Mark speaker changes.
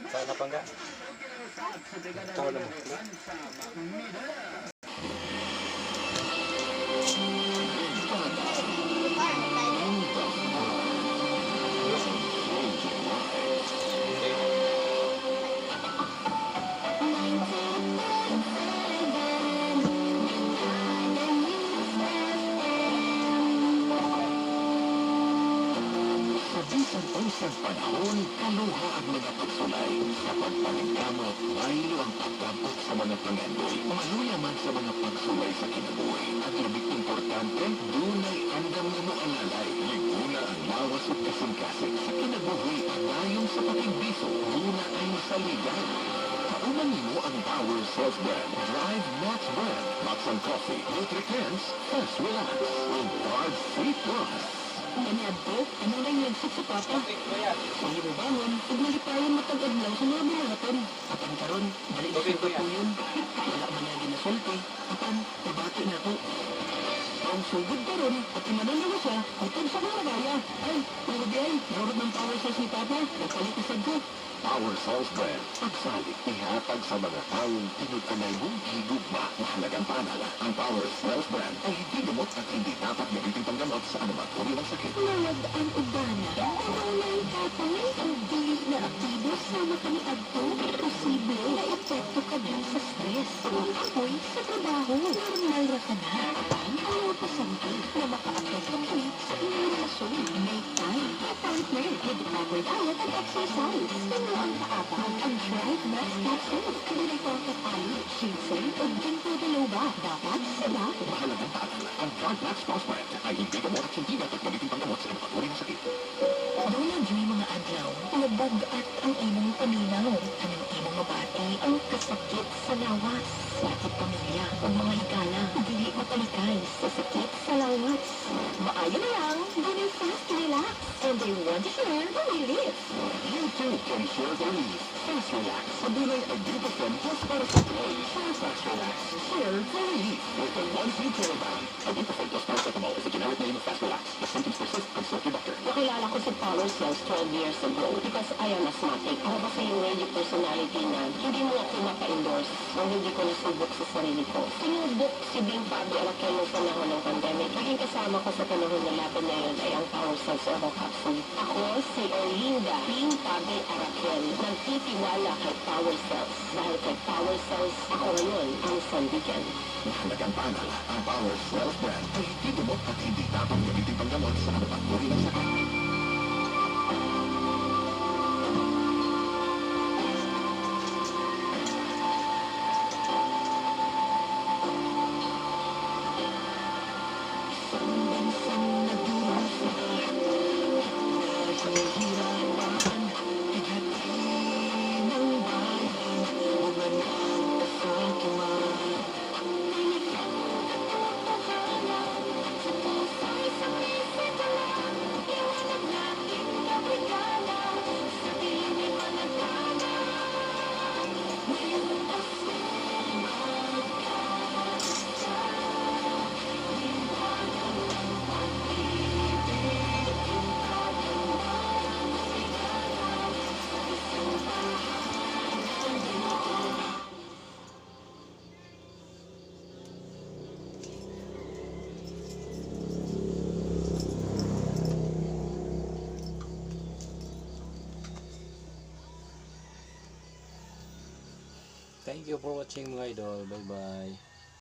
Speaker 1: Saan na pangga? Ito na mo.
Speaker 2: Sa panahon, kaluha ang mga pagsulay. Sa pagpaningkamot, maylo ang pagkabot sa mga pangandoy. Maluya man sa mga pagsulay sa kinabuhi. At labing importante, dunay andam nga moalalay. Liguna ang lawas at kasing-kasing sa kinabuhi. Dayon sa pakimbiso, duna ay saligan. Kauman mo ang Power Cells Brand. Drive Max Brand. Max and Coffee. Nutricants. First Relax. And Guard C+.
Speaker 3: Ganadto, ano lang yung sa papa? Sa hinubangon, igmalipayan matag-adlaw sa mga buhaton. Apan karon, balik sa patuyon. Wala man lagi na sulti. Apan, nabati na ko. Ang sugod karon, at imanan na siya, utod sa mga gaya. Ay, nagabiyay, narod ng Power Cells ni Papa, nagpalitasad ko.
Speaker 2: Power Cells Brand. Pagsalig, ihatag sa mga taong tinutanay mong higugma na halagang panala. Ang Power Cells Brand ay hindi gamot at hindi dapat gamitin panggamot sa anumang uri ng sakit.
Speaker 3: Nawag ang ubana. Walay katay, hindi na aktibo sa makaniadto. Posible na epekto ka na sa stress. Ako'y sa trabaho. Normal ra ka na. Ang ayaw pasampi na maka-apos ng tweet sa inyong relasyon. Make time. Partner with proper diet and exercise. Ano ang kaabang ang Drive Max Capsule? Dunay ko ang katali, ginseng, o ginkgo biloba. Dapat sila.
Speaker 2: Mahalagang paalala, ang Drive Max Plus Brand ay hindi gamot at hindi dapat gamitin panggamot sa anumang uri ng sakit.
Speaker 3: Doon ang mga adlaw, nabagat ang imong paminaw. Anong imong mabati ang kasakit sa lawas. Sakit pamilya o mga higala. Dili matalikay sa sakit sa lawas. Maayo na lang, doon fast relax. And they want to share the relief.
Speaker 2: You too can share the relief. Fast Relax. Sa dunay ibuprofen plus paracetamol. Fast Relax. Share the relief with the ones you care about. Ibuprofen plus paracetamol is the generic name of Fast Relax. If symptoms persist, consult your doctor.
Speaker 3: Nakilala ko si Power Cells 12 years ago because I am asthmatic. Ako kasi yung radio personality na hindi mo ako mapa-endorse nung hindi ko nasubok sa sarili ko. Sinubok si Bing Fabi Arakel noong panahon ng pandemic. Naging kasama ko sa panahon na laban na yun ay ang Power Cells Oral Capsule. Ako si Erlinda Bing Fabi Arakel. Nagtitiwala kay Power Cells. Dahil kay Power Cells, ako ngayon ang sandigan.
Speaker 2: Mahalagang paalala, ang Power Cells Brand ay hindi gamot at hindi dapat gamitin panggamot sa anumang uri ng sakit.
Speaker 1: Thank you for watching mga idol. Bye bye.